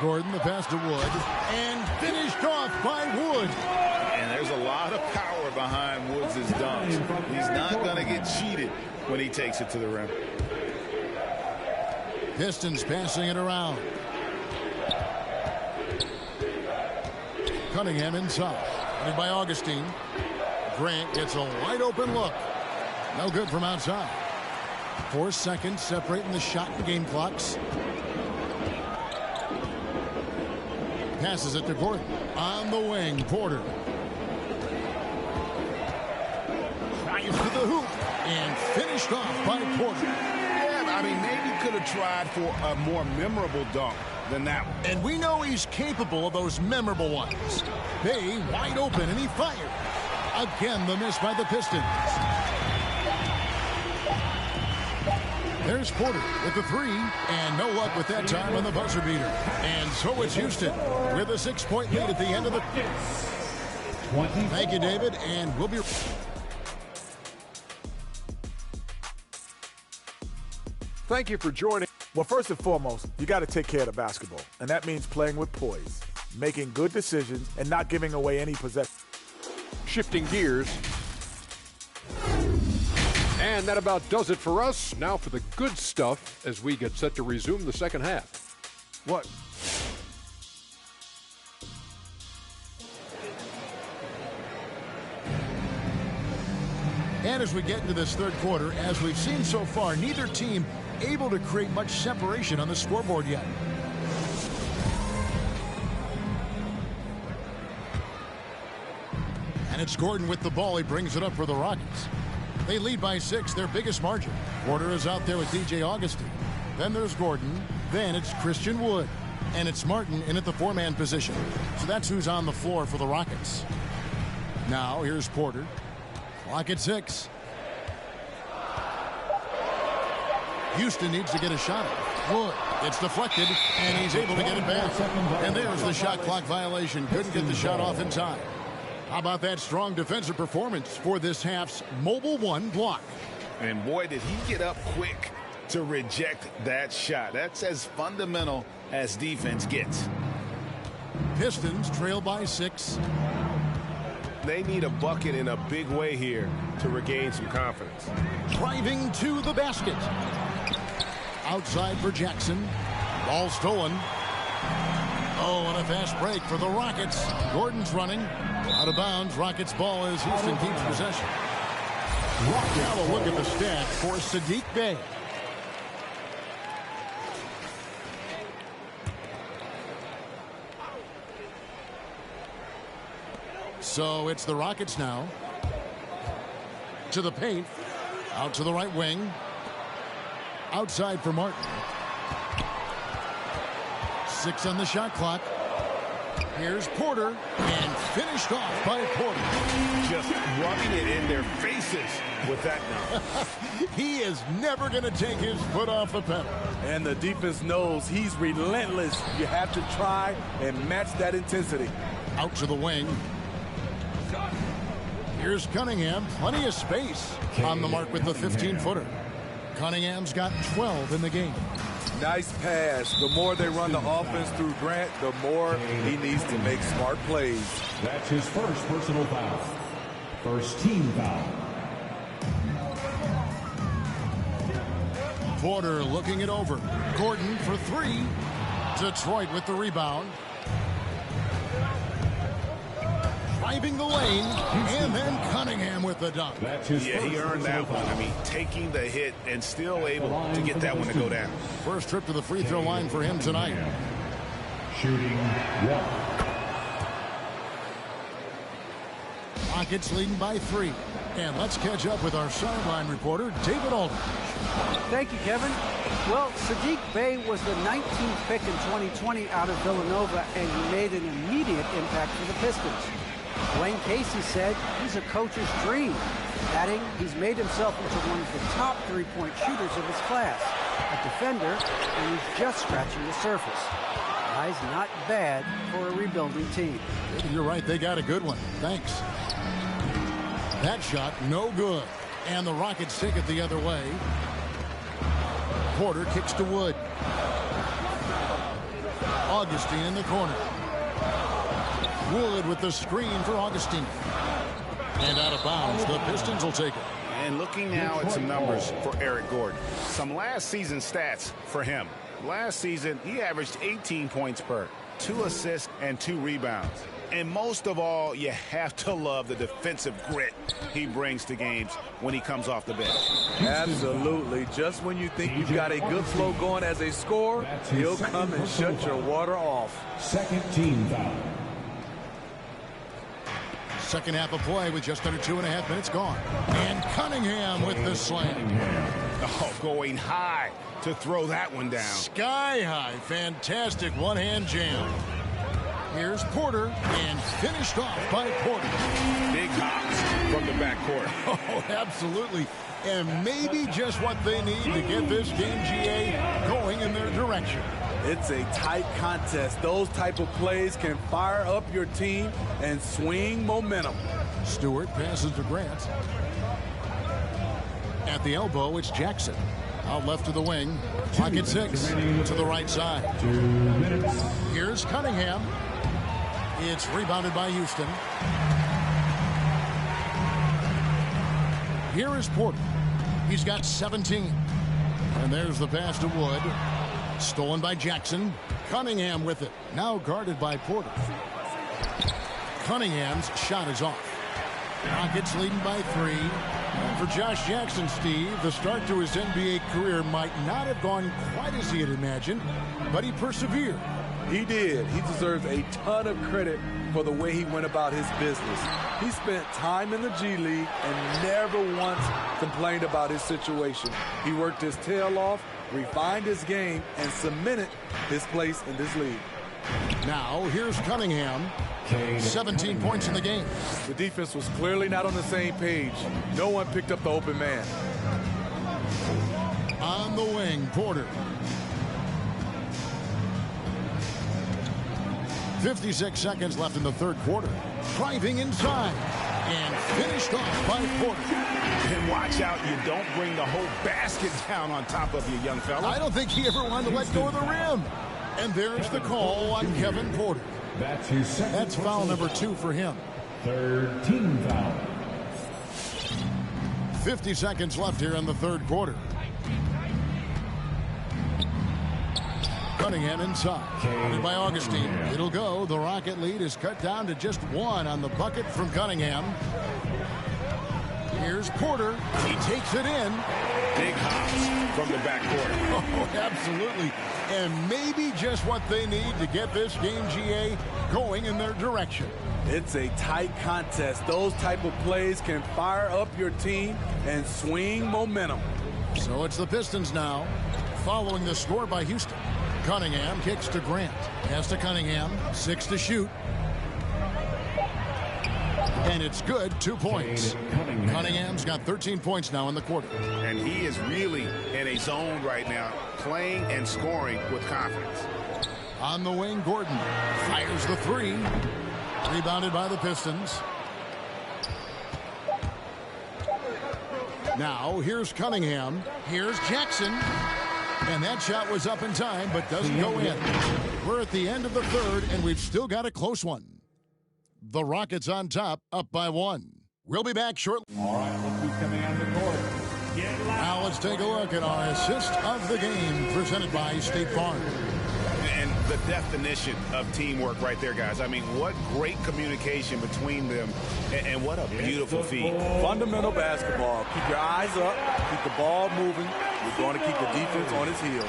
Gordon, the pass to Wood, and finished off by Wood. And there's a lot of power behind Woods' dunks. He's not going to get cheated when he takes it to the rim. Pistons passing it around. Cunningham inside. Headed by Augustine. Grant gets a wide open look. No good from outside. 4 seconds separating the shot and game clocks. Passes it to Gordon. On the wing, Porter. Drives to the hoop. And finished off by Porter. Yeah, I mean, maybe could have tried for a more memorable dunk than that one. And we know he's capable of those memorable ones. Bay wide open, and he fired. Again, the miss by the Pistons. There's Porter with the three, and no luck with that time on the buzzer beater. And so it's Houston with a 6-point lead at the end of the... Thank you, David, and we'll be... Thank you for joining. Well, first and foremost, you got to take care of the basketball, and that means playing with poise, making good decisions, and not giving away any possession. Shifting gears. And that about does it for us. Now for the good stuff as we get set to resume the second half. What? And as we get into this third quarter, as we've seen so far, neither team able to create much separation on the scoreboard yet. And it's Gordon with the ball. He brings it up for the Rockets. They lead by 6, their biggest margin. Porter is out there with DJ Augustine. Then there's Gordon. Then it's Christian Wood. And it's Martin in at the 4-man position. So that's who's on the floor for the Rockets. Now here's Porter. Clock at 6. Houston needs to get a shot off. Wood. It's deflected, and he's able to get it back. And there's the shot clock violation. Couldn't get the shot off in time. How about that strong defensive performance for this half's Mobile One block? And boy, did he get up quick to reject that shot. That's as fundamental as defense gets. Pistons trail by 6. They need a bucket in a big way here to regain some confidence. Driving to the basket. Outside for Jackson. Ball stolen. Oh, and a fast break for the Rockets. Gordon's running. Out of bounds. Rockets ball as Houston keeps possession. Now a look at the stats for Saddiq Bey. So it's the Rockets now. To the paint. Out to the right wing. Outside for Martin. 6 on the shot clock. Here's Porter, and finished off by Porter. Just rubbing it in their faces with that now. He is never going to take his foot off the pedal. And the defense knows he's relentless. You have to try and match that intensity. Out to the wing. Here's Cunningham. Plenty of space on the mark with the 15-footer. Cunningham's got 12 in the game. Nice pass. The more they run the offense through Grant, the more he needs to make smart plays. That's his first personal foul. First team foul. Porter looking it over. Gordon for 3. Detroit with the rebound. Driving the lane, and then Cunningham with the dunk. Yeah, he earned that one. I mean, taking the hit and still able to get that one to go down. First trip to the free throw line for him tonight. Shooting 1. Rockets leading by 3. And let's catch up with our sideline reporter, David Aldridge. Thank you, Kevin. Well, Saddiq Bey was the 19th pick in 2020 out of Villanova, and he made an immediate impact for the Pistons. Dwayne Casey said he's a coach's dream, adding he's made himself into one of the top three-point shooters of his class, a defender, and he's just scratching the surface. Guy's not bad for a rebuilding team. You're right, they got a good one. Thanks. That shot, no good. And the Rockets take it the other way. Porter kicks to Wood. Augustine in the corner. Wood with the screen for Augustine. And out of bounds, the Pistons will take it. And looking now at some numbers for Eric Gordon. Some last season stats for him. Last season, he averaged 18 points per, 2 assists, and 2 rebounds. And most of all, you have to love the defensive grit he brings to games when he comes off the bench. Absolutely. Just when you think you've got a good flow going as a scorer, he'll come and shut your water off. Second team foul. Second half of play with just under 2.5 minutes gone. And Cunningham with the slam. Oh, going high to throw that one down. Sky high. Fantastic one-hand jam. Here's Porter, and finished off by Porter. Big hops from the backcourt. Oh, absolutely. And maybe just what they need to get this game, GA, going in their direction. It's a tight contest. Those type of plays can fire up your team and swing momentum. Stewart passes to Grant. At the elbow, it's Jackson. Out left to the wing. Pocket 6 to the right side. 2 minutes. Here's Cunningham. It's rebounded by Houston. Here is Porter. He's got 17. And there's the pass to Wood. Stolen by Jackson. Cunningham with it. Now guarded by Porter. Cunningham's shot is off. Rockets leading by 3. And for Josh Jackson, Steve, the start to his NBA career might not have gone quite as he had imagined, but he persevered. He did. He deserves a ton of credit for the way he went about his business. He spent time in the G League and never once complained about his situation. He worked his tail off, refined his game, and cemented his place in this league. Now, here's Cunningham. 17 points in the game. The defense was clearly not on the same page. No one picked up the open man. On the wing, Porter. 56 seconds left in the third quarter. Driving inside. And finished off by Porter. And watch out, you don't bring the whole basket down on top of you, young fella. I don't think he ever wanted to let go of the rim. And there's the call on Kevin Porter. That's his second. That's foul number 2 for him. Third team foul. 50 seconds left here in the third quarter. Cunningham inside. Guarded by Augustine. It'll go. The Rocket lead is cut down to just 1 on the bucket from Cunningham. Here's Porter. He takes it in. Big hops from the backcourt. Oh, absolutely. And maybe just what they need to get this game, GA, going in their direction. It's a tight contest. Those type of plays can fire up your team and swing momentum. So it's the Pistons now, following the score by Houston. Cunningham kicks to Grant. Pass to Cunningham. 6 to shoot. And it's good. 2 points. Cunningham's got 13 points now in the quarter. And he is really in a zone right now, playing and scoring with confidence. On the wing, Gordon fires the 3. Rebounded by the Pistons. Now, here's Cunningham. Here's Jackson. And that shot was up in time, but doesn't go in. We're at the end of the third, and we've still got a close one. The Rockets on top, up by 1. We'll be back shortly. All right, look who's coming on the court. Now let's take a look at our assist of the game, presented by State Farm. And the definition of teamwork right there, guys. I mean, what great communication between them, and what a beautiful feat. Fundamental basketball. Keep your eyes up, keep the ball moving. You're going to keep the defense on its heels.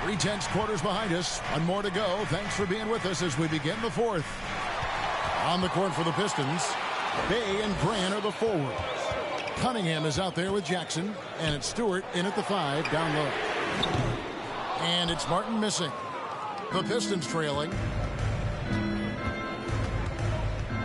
3/10 quarters behind us. One more to go. Thanks for being with us as we begin the fourth. On the court for the Pistons, Bay and Grant are the forwards. Cunningham is out there with Jackson, and it's Stewart in at the 5, down low. And it's Martin missing. The Pistons trailing.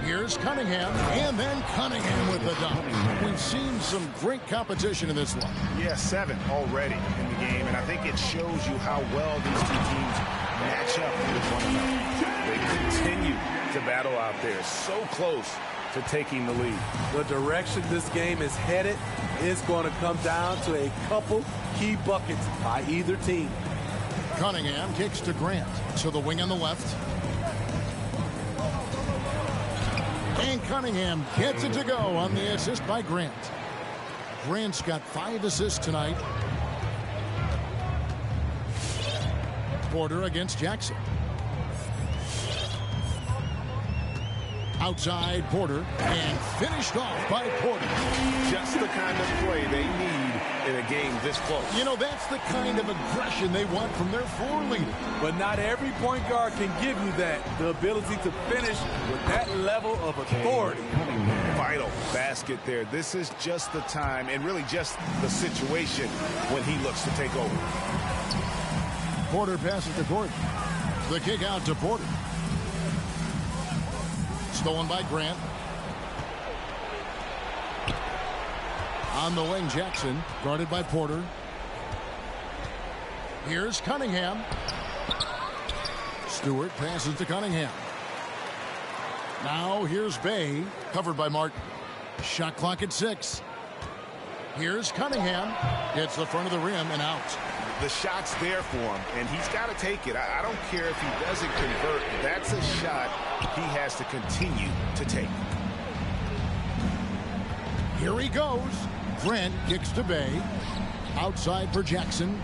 Here's Cunningham, and then Cunningham with the dunk. We've seen some great competition in this one. Yeah, 7 already in the game, and I think it shows you how well these two teams match up with one another. They continue to battle out there, so close to taking the lead. The direction this game is headed is going to come down to a couple key buckets by either team. Cunningham kicks to Grant, to the wing on the left. And Cunningham gets it to go on the assist by Grant. Grant's got 5 assists tonight. Porter against Jackson. Outside Porter, and finished off by Porter. Just the kind of play they need in a game this close. You know, that's the kind of aggression they want from their floor leader. But not every point guard can give you that. The ability to finish with that level of authority. Vital basket there. This is just the time, and really just the situation when he looks to take over. Porter passes to Gordon. The kick out to Porter. Stolen by Grant. On the wing, Jackson, guarded by Porter. Here's Cunningham. Stewart passes to Cunningham. Now here's Bay, covered by Martin. Shot clock at 6. Here's Cunningham. Gets the front of the rim and out. The shot's there for him, and he's got to take it. I don't care if he doesn't convert. That's a shot he has to continue to take. Here he goes. Grant kicks to Bay. Outside for Jackson.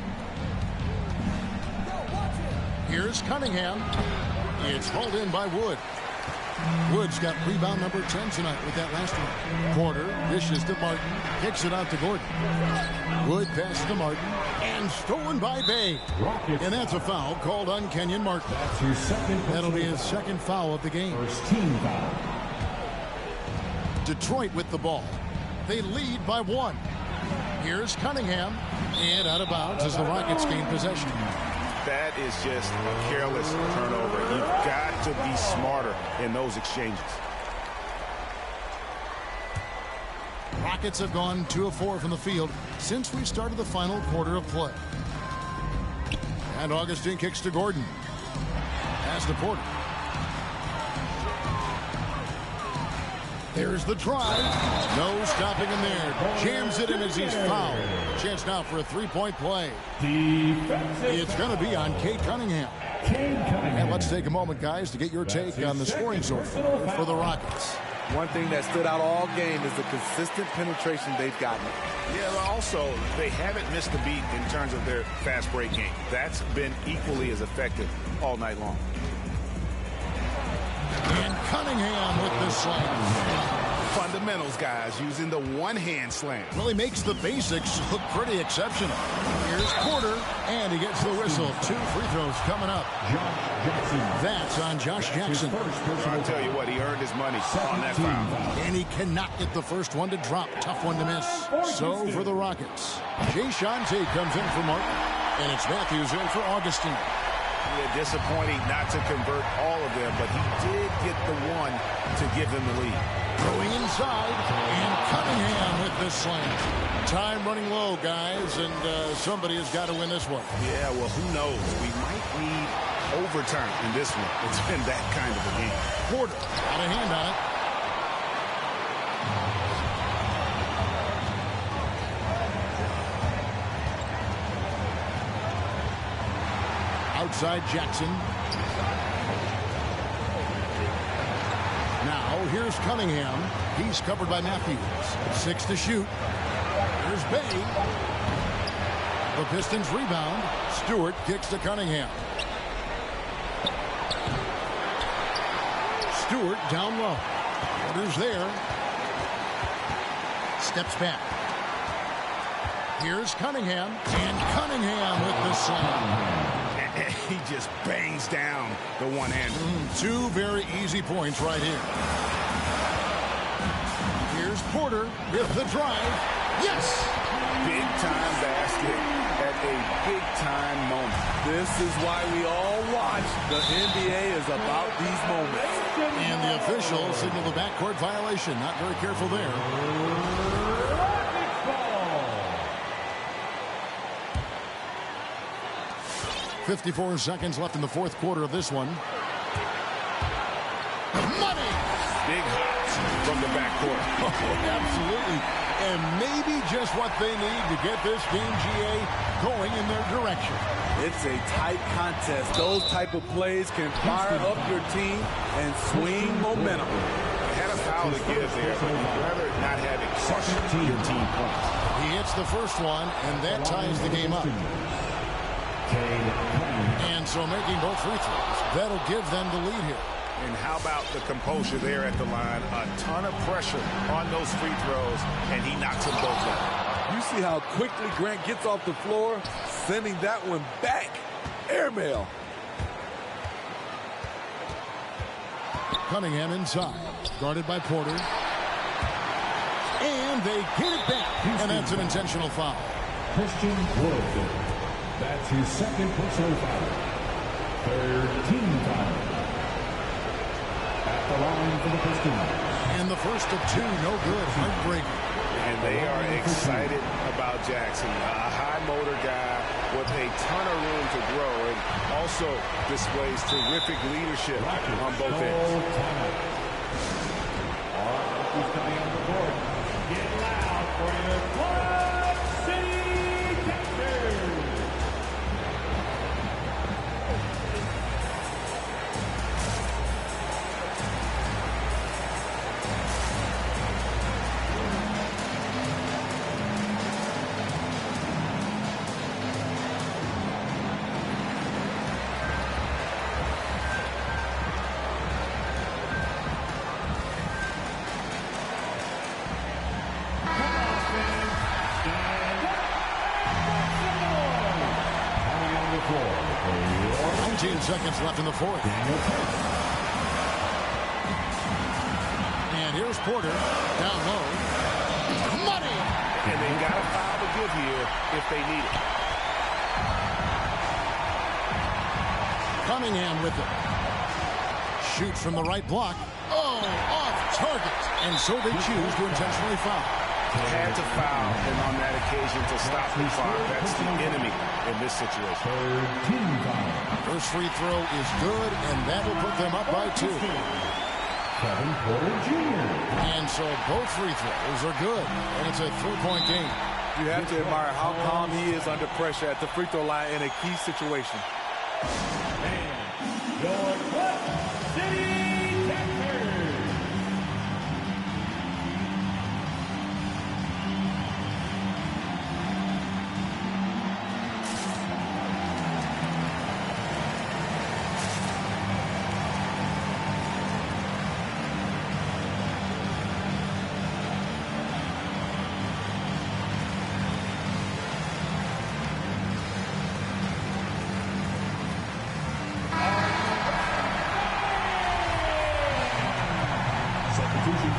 Here's Cunningham. It's hauled in by Wood. Wood's got rebound number 10 tonight with that last one. Porter dishes to Martin. Kicks it out to Gordon. Wood passes to Martin. And stolen by Bay. And that's a foul called on Kenyon Martin. That's your second. That'll be his second foul of the game. First team foul. Detroit with the ball. They lead by 1. Here's Cunningham. And out of bounds as the Rockets gain possession. That is just a careless turnover. You've got to be smarter in those exchanges. Rockets have gone 2 of 4 from the field since we started the final quarter of play. And Augustine kicks to Gordon. Pass to Porter. There's the drive. No stopping him there. Jams it in as he's fouled. Chance now for a 3-point play. It's going to be on Cade Cunningham. And let's take a moment, guys, to get your take on the scoring so far for the Rockets. One thing that stood out all game is the consistent penetration they've gotten. Yeah, but also, they haven't missed a beat in terms of their fast break game. That's been equally as effective all night long. And Cunningham with the slam. Fundamentals, guys, using the one-hand slam. Well, he makes the basics look pretty exceptional. Here's Porter, and he gets the whistle. 2 free throws coming up. That's on Josh Jackson. I'll tell you what, he earned his money on that foul. And he cannot get the first one to drop. Tough one to miss. So for the Rockets, Jay Shante comes in for Martin, and it's Matthews in for Augustine. Yeah, disappointing not to convert all of them, but he did get the one to give them the lead. Going inside, and Cunningham with this slam. Time running low, guys, and somebody has got to win this one. Yeah, well, who knows? We might need overtime in this one. It's been that kind of a game. Porter got a hand on it. Outside Jackson. Now here's Cunningham. He's covered by Matthews. 6 to shoot. Here's Bay. The Pistons rebound. Stewart kicks to Cunningham. Stewart down low. Porter's there. Steps back. Here's Cunningham. And Cunningham with the slam. He just bangs down the one-hander. 2 very easy points right here. Here's Porter with the drive. Yes! Big-time basket at a big-time moment. This is why we all watch. The NBA is about these moments. And the officials signal the backcourt violation. Not very careful there. 54 seconds left in the fourth quarter of this one. Money! Big hops from the backcourt. Absolutely. And maybe just what they need to get this game, GA, going in their direction. It's a tight contest. Those type of plays can fire up your team and swing momentum. Had a foul to give there, but you'd rather not have it crush your team points. He hits the first one, and that ties the game up. And so making both free throws, that'll give them the lead here. And how about the composure there at the line? A ton of pressure on those free throws, and he knocks them both down. You see how quickly Grant gets off the floor, sending that one back. Airmail. Cunningham inside, guarded by Porter. And they get it back, and that's an intentional foul. Christian Wood. That's his second personal foul. 3rd team foul. At the line for the Pistons. And the first of 2, no good. Heartbreaking. And they are excited about Jackson. A high motor guy with a ton of room to grow, and also displays terrific leadership on both ends. Who's coming on the court? Get loud for your Club City Captors. Seconds left in the fourth. And here's Porter down low. Money! And they got a foul to give here if they need it. Cunningham with it. Shoots from the right block. Oh, off target. And so they choose to intentionally foul. Had to foul, and on that occasion to stop the clock. That's the enemy in this situation. First free throw is good, and that will put them up by 2. Kevin Porter Jr. And so both free throws are good, and it's a 3-point game. You have to admire how calm he is under pressure at the free throw line in a key situation. And your Club City Captors.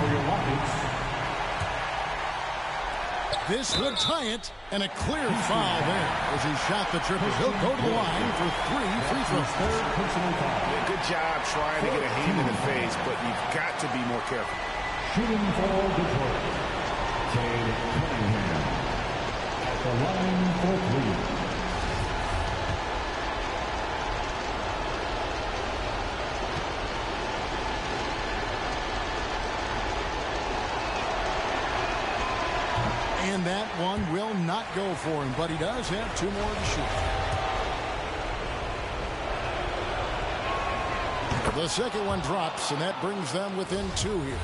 for your Rockets. This would tie it, and a clear foul there as he shot the triple. He'll go to the line for 3 free throws. Yeah, good job trying to get a hand in the face, but you've got to be more careful. Shooting for Detroit, Cade Cunningham. At the line for 3. And that one will not go for him, but he does have 2 more to shoot. The second one drops, and that brings them within 2 here.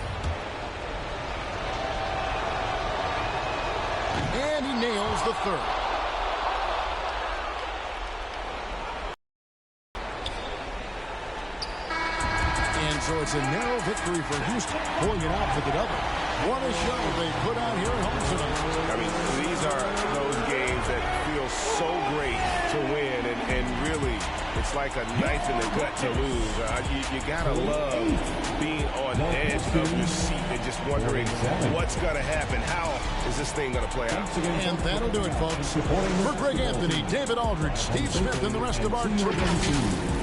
And he nails the third. And so it's a narrow victory for Houston, pulling it out for the double. What a show they put out here at home tonight. I mean, these are those games that feel so great to win, and really, it's like a knife in the gut to lose. You gotta love being on the edge of your seat and just wondering what's gonna happen. How is this thing gonna play out? And that'll do it, folks. For Greg Anthony, David Aldridge, Steve Smith, and the rest of our team.